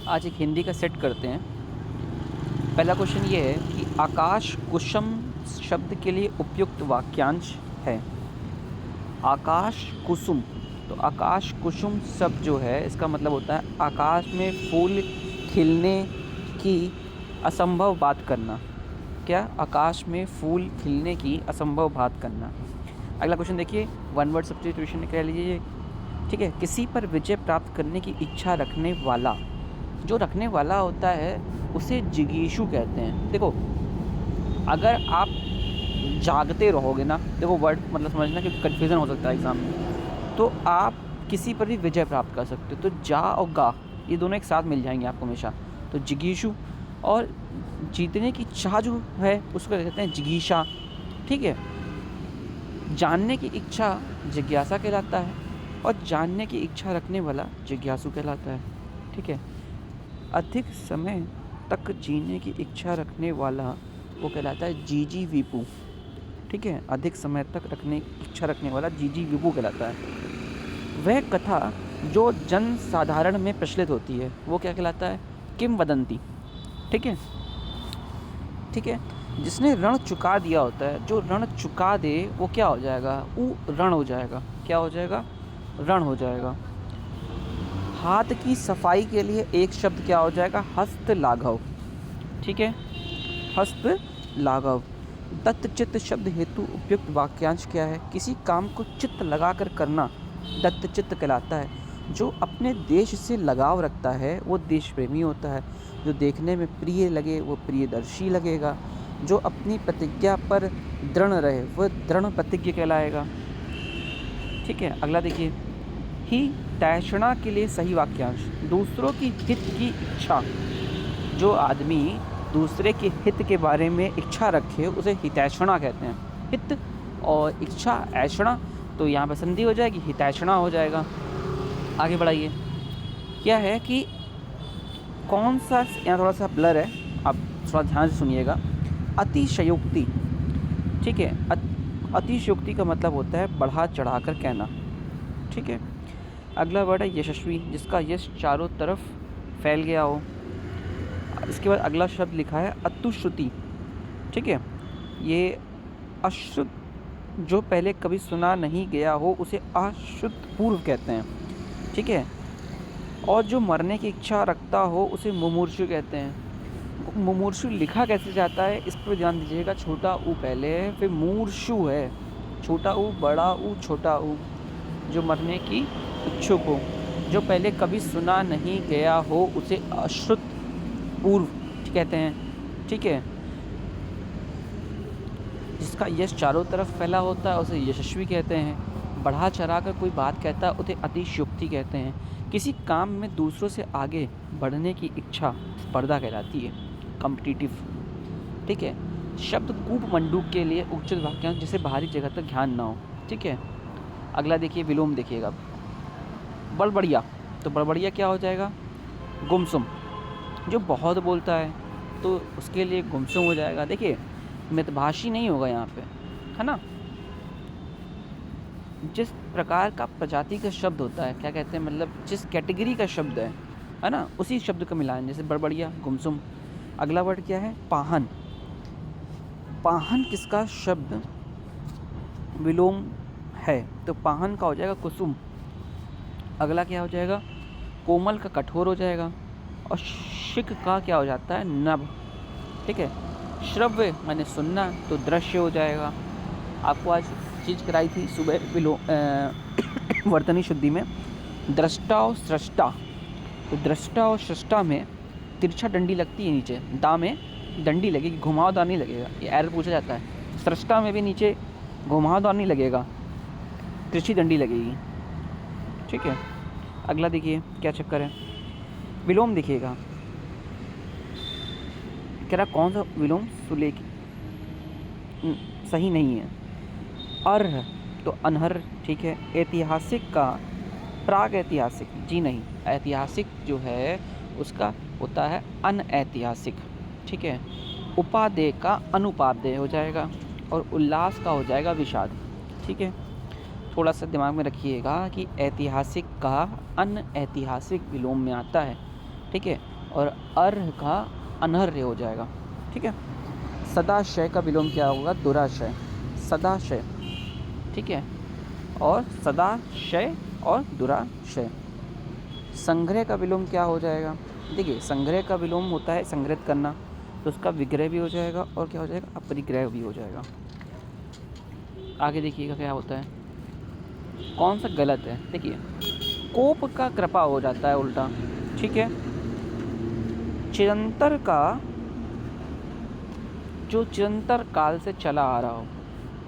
आज एक हिंदी का सेट करते हैं। पहला क्वेश्चन ये है कि आकाश कुसुम शब्द के लिए उपयुक्त वाक्यांश है। आकाश कुसुम, तो आकाश कुसुम शब्द जो है इसका मतलब होता है आकाश में फूल खिलने की असंभव बात करना। क्या? आकाश में फूल खिलने की असंभव बात करना। अगला क्वेश्चन देखिए, वन वर्ड सब्स्टिट्यूशन कह लीजिए। ठीक है, किसी पर विजय प्राप्त करने की इच्छा रखने वाला, जो रखने वाला होता है उसे जिगीषु कहते हैं। देखो, अगर आप जागते रहोगे ना, देखो वर्ड मतलब समझना क्योंकि कन्फ्यूज़न हो सकता है एग्ज़ाम में, तो आप किसी पर भी विजय प्राप्त कर सकते हो। तो जा और गा ये दोनों एक साथ मिल जाएंगे आपको हमेशा। तो जिगीषु, और जीतने की चाह जो है उसको कहते हैं जिगीषा। ठीक है, जानने की इच्छा जिज्ञासा कहलाता है, और जानने की इच्छा रखने वाला जिज्ञासु कहलाता है। ठीक है, अधिक समय तक जीने की इच्छा रखने वाला वो कहलाता है जीजी वीपू। ठीक है, अधिक समय तक इच्छा रखने वाला जीजी वीपू कहलाता है। वह कथा जो जन साधारण में प्रचलित होती है वो क्या कहलाता है? किंवदंती। ठीक है, ठीक है, जिसने ऋण चुका दिया होता है, जो ऋण चुका दे वो क्या हो जाएगा? वो ऋण हो जाएगा। क्या हो जाएगा? ऋण हो जाएगा। हाथ की सफाई के लिए एक शब्द क्या हो जाएगा? हस्त लाघव। ठीक है, हस्त लाघव। दत्त चित्त शब्द हेतु उपयुक्त वाक्यांश क्या है? किसी काम को चित्त लगाकर करना दत्त चित्त कहलाता है। जो अपने देश से लगाव रखता है वो देश प्रेमी होता है। जो देखने में प्रिय लगे वो प्रियदर्शी लगेगा। जो अपनी प्रतिज्ञा पर दृढ़ रहे वह दृढ़ प्रतिज्ञ कहलाएगा। ठीक है, अगला देखिए, ही तैषणा के लिए सही वाक्यांश। दूसरों की हित की इच्छा, जो आदमी दूसरे के हित के बारे में इच्छा रखे उसे हितैषणा कहते हैं। हित और इच्छा ऐषणा, तो यहाँ पर संधि हो जाएगी, हितैषणा हो जाएगा। आगे बढ़ाइए, क्या है कि कौन सा, यहाँ थोड़ा सा ब्लर है, आप थोड़ा ध्यान से सुनिएगा। अतिशयोक्ति। ठीक है, अतिशयोक्ति का मतलब होता है बढ़ा चढ़ाकर कहना। ठीक है, अगला वर्ड है यशस्वी, जिसका यश चारों तरफ फैल गया हो। इसके बाद अगला शब्द लिखा है अतुश्रुति। ठीक है, ये अश्रुत, जो पहले कभी सुना नहीं गया हो उसे अश्रुत पूर्व कहते हैं। ठीक है, और जो मरने की इच्छा रखता हो उसे मुमूर्षु कहते हैं। मुमूर्षु लिखा कैसे जाता है इस पर ध्यान दीजिएगा। छोटा ऊ पहले है, फिर मूर्षु है, छोटा ऊ, बड़ा ऊ, छोटा ऊ। जो मरने की इच्छुक हो, जो पहले कभी सुना नहीं गया हो उसे अश्रुत पूर्व कहते हैं। ठीक है, जिसका यश चारों तरफ फैला होता है उसे यशस्वी कहते हैं। बढ़ा चढ़ा कर कोई बात कहता है उसे अतिशयोक्ति कहते हैं। किसी काम में दूसरों से आगे बढ़ने की इच्छा स्पर्धा कहलाती है, कॉम्पिटिटिव। ठीक है, शब्द कूप मंडूक के लिए उचित वाक्यांश जिसे बाहरी जगह तक ध्यान ना हो। ठीक है, अगला देखिए, विलोम देखिएगा। बड़बड़िया, तो बड़बड़िया क्या हो जाएगा? गुमसुम। जो बहुत बोलता है तो उसके लिए गुमसुम हो जाएगा। देखिए, मितभाषी नहीं होगा यहाँ पे, है ना। जिस प्रकार का प्रजाति का शब्द होता है, क्या कहते हैं, मतलब जिस कैटेगरी का शब्द है ना, उसी शब्द का मिलान, जैसे बड़बड़िया, गुमसुम। अगला वर्ड क्या है? पाहन। पाहन किसका शब्द विलोम है? तो पाहन का हो जाएगा कुसुम। अगला क्या हो जाएगा? कोमल का कठोर हो जाएगा, और शिक का क्या हो जाता है? नभ। ठीक है, श्रव्य माने सुनना, तो दृश्य हो जाएगा। आपको आज चीज़ कराई थी सुबह वर्तनी शुद्धि में, दृष्टा और सृष्टा। तो दृष्टा और सृष्टा में तिरछा डंडी लगती है नीचे, दा में डंडी लगेगी, घुमावदार नहीं लगेगा। ये एरर पूछा जाता है। सृष्टा में भी नीचे घुमावदार नहीं लगेगा, तिरछी डंडी लगेगी। ठीक है, अगला देखिए क्या चक्कर है। विलोम देखिएगा, कह रहा कौन सा विलोम सुलेख सही नहीं है। अर्ह, तो अनहर। ठीक है, ऐतिहासिक का प्राग ऐतिहासिक, जी नहीं, ऐतिहासिक जो है उसका होता है अनऐतिहासिक। ठीक है, उपादेय का अनुपादेय हो जाएगा, और उल्लास का हो जाएगा विषाद। ठीक है, थोड़ा सा दिमाग में रखिएगा कि ऐतिहासिक का अनऐतिहासिक विलोम में आता है। ठीक है, और अर्ह का अनर्य हो जाएगा। ठीक है। सदाशय का विलोम क्या होगा? दुराशय। सदाशय, ठीक है, और सदाशय और दुराशय। संग्रह का विलोम क्या हो जाएगा? देखिए, संग्रह का विलोम होता है संग्रहित करना, तो उसका विग्रह भी हो जाएगा और क्या हो जाएगा? अपरिग्रह भी हो जाएगा। आगे देखिएगा क्या होता है, कौन सा गलत है। देखिए, कोप का कृपा हो जाता है उल्टा। ठीक है। चिरंतर का, जो चिरंतर काल से चला आ रहा हो,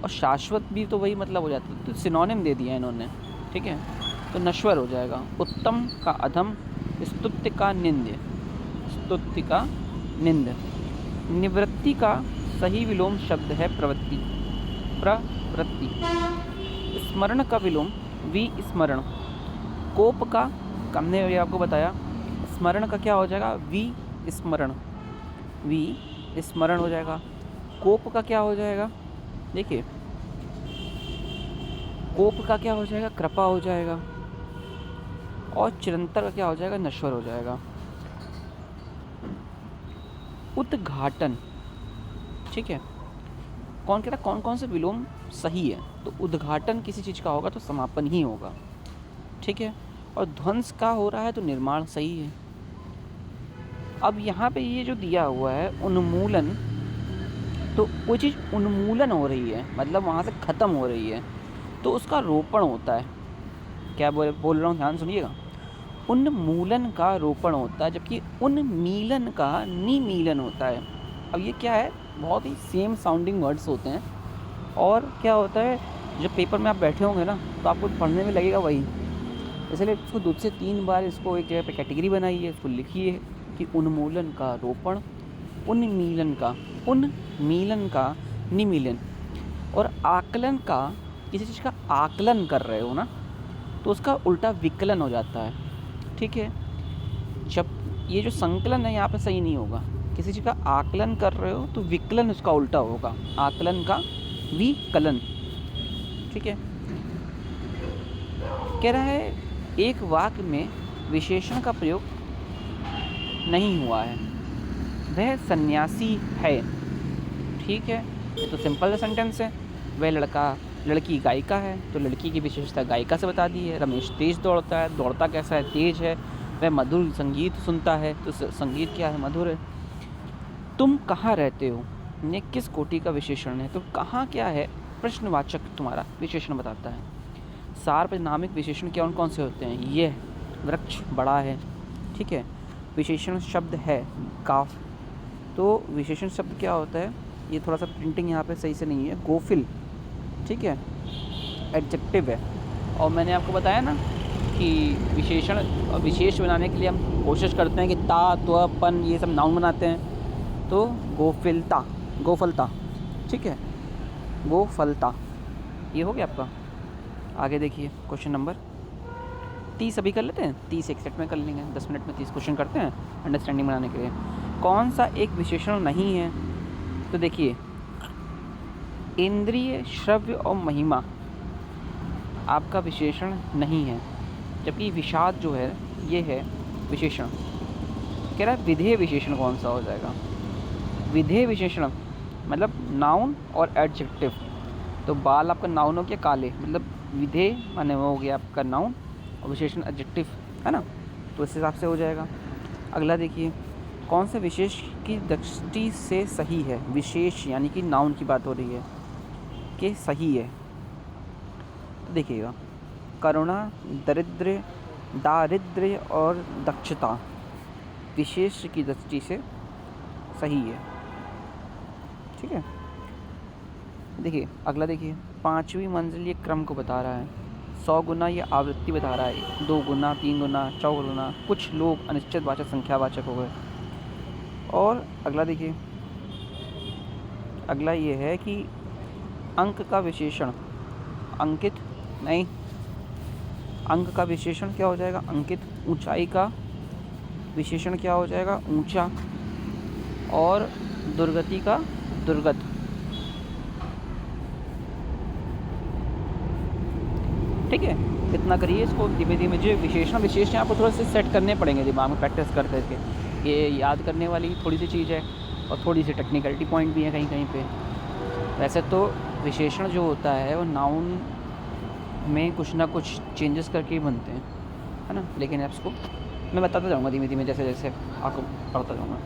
और शाश्वत भी तो वही मतलब हो जाता है, तो सिनोनिम दे दिया इन्होंने। ठीक है, तो नश्वर हो जाएगा। उत्तम का अधम, स्तुत्य का निंद्य, स्तुत्य का निंद्य। निवृत्ति का सही विलोम शब्द है प्रवृत्ति, प्रवृत्ति। स्मरण का विलोम विस्मरण। कोप का, हमने ये आपको बताया, स्मरण का क्या हो जाएगा? विस्मरण, विस्मरण हो जाएगा। कोप का क्या हो जाएगा? देखिए, कोप का क्या हो जाएगा? कृपा हो जाएगा। और चिरंतर का क्या हो जाएगा? नश्वर हो जाएगा। उद्घाटन, ठीक है, कौन कहता कौन कौन से विलोम सही है? तो उद्घाटन किसी चीज़ का होगा तो समापन ही होगा। ठीक है। और ध्वंस का हो रहा है तो निर्माण सही है। अब यहाँ पे ये जो दिया हुआ है उन्मूलन, तो कोई चीज़ उन्मूलन हो रही है, मतलब वहाँ से ख़त्म हो रही है, तो उसका रोपण होता है। क्या बोल रहा हूँ, ध्यान सुनिएगा। उन्मूलन का रोपण होता है, जबकि उन्मीलन का निमीलन होता है। अब ये क्या है? बहुत ही सेम साउंडिंग वर्ड्स होते हैं। और क्या होता है, जब पेपर में आप बैठे होंगे ना, तो आपको पढ़ने में लगेगा वही, इसलिए इसको 2 से 3 बार इसको एक जगह पे कैटेगरी बनाइए, इसको लिखिए कि उन्मूलन का रोपण, उन्मीलन का निमीलन। और आकलन का, किसी चीज़ का आकलन कर रहे हो ना, तो उसका उल्टा विकलन हो जाता है। ठीक है। जब ये जो संकलन है यहाँ पे सही नहीं होगा, किसी चीज़ का आकलन कर रहे हो तो विकलन उसका उल्टा होगा, आकलन का विकलन। ठीक है। कह रहा है एक वाक्य में विशेषण का प्रयोग नहीं हुआ है, वह सन्यासी है। ठीक है, ये तो सिंपल सेंटेंस है। वह लड़की गायिका है, तो लड़की की विशेषता गायिका से बता दी है। रमेश तेज दौड़ता है, दौड़ता कैसा है? तेज है। वह मधुर संगीत सुनता है, तो संगीत क्या है? मधुर है। तुम कहाँ रहते हो, ये किस कोटि का विशेषण है? तो कहाँ क्या है? प्रश्नवाचक तुम्हारा विशेषण बताता है। सार्वनामिक विशेषण कौन कौन से होते हैं? यह वृक्ष बड़ा है। ठीक है। विशेषण शब्द है काफ, तो विशेषण शब्द क्या होता है? ये थोड़ा सा प्रिंटिंग यहाँ पे सही से नहीं है। गोफिल, ठीक है, एडजेक्टिव है। और मैंने आपको बताया ना कि विशेषण विशेष बनाने के लिए हम कोशिश करते हैं कि ता, त्व, पन, ये सब नाउन बनाते हैं। तो गोफिलता, गोफलता, ठीक है, गोफलता, ये हो गया आपका। आगे देखिए क्वेश्चन नंबर 30 अभी कर लेते हैं, 30 एक सेट में कर लेंगे, 10 मिनट में 30 क्वेश्चन करते हैं अंडरस्टैंडिंग बनाने के लिए। कौन सा एक विशेषण नहीं है? तो देखिए, इंद्रिय, श्रव्य और महिमा आपका विशेषण नहीं है, जबकि विषाद जो है ये है विशेषण। कह रहा है विधेय विशेषण कौन सा हो जाएगा? विधेय विशेषण मतलब नाउन और एडजेक्टिव। तो बाल आपका नाउन हो गया, काले मतलब विधेय माने वो हो गया आपका नाउन, और विशेषण एडजेक्टिव है ना, तो इस हिसाब से हो जाएगा। अगला देखिए, कौन से विशेष की दृष्टि से सही है? विशेष यानी कि नाउन की बात हो रही है कि सही है। तो देखिएगा, करुणा, दारिद्र्य और दक्षता विशेष की दृष्टि से सही है। ठीक है। देखिए अगला, देखिए 5वीं मंजिल ये क्रम को बता रहा है, 100 गुना ये आवृत्ति बता रहा है, 2 गुना, 3 गुना, 4 गुना, कुछ लोग अनिश्चितवाचक संख्यावाचक हो गए। और अगला देखिए, अगला ये है कि अंक का विशेषण अंकित नहीं, अंक का विशेषण क्या हो जाएगा? अंकित। ऊंचाई का विशेषण क्या हो जाएगा? ऊंचा। और दुर्गति का दुर्गत। ठीक है, इतना करिए इसको धीमे धीमे। जो विशेषण विशेष आपको थोड़ा से सेट करने पड़ेंगे दिमाग में प्रैक्टिस कर करके, ये याद करने वाली थोड़ी सी चीज़ है और थोड़ी सी टेक्निकलिटी पॉइंट भी है कहीं कहीं पे। वैसे तो विशेषण जो होता है वो नाउन में कुछ ना कुछ चेंजेस करके ही बनते हैं, है ना। लेकिन अब इसको मैं बताता जाऊँगा धीमे धीमे, जैसे जैसे आपको पढ़ता जाऊँगा।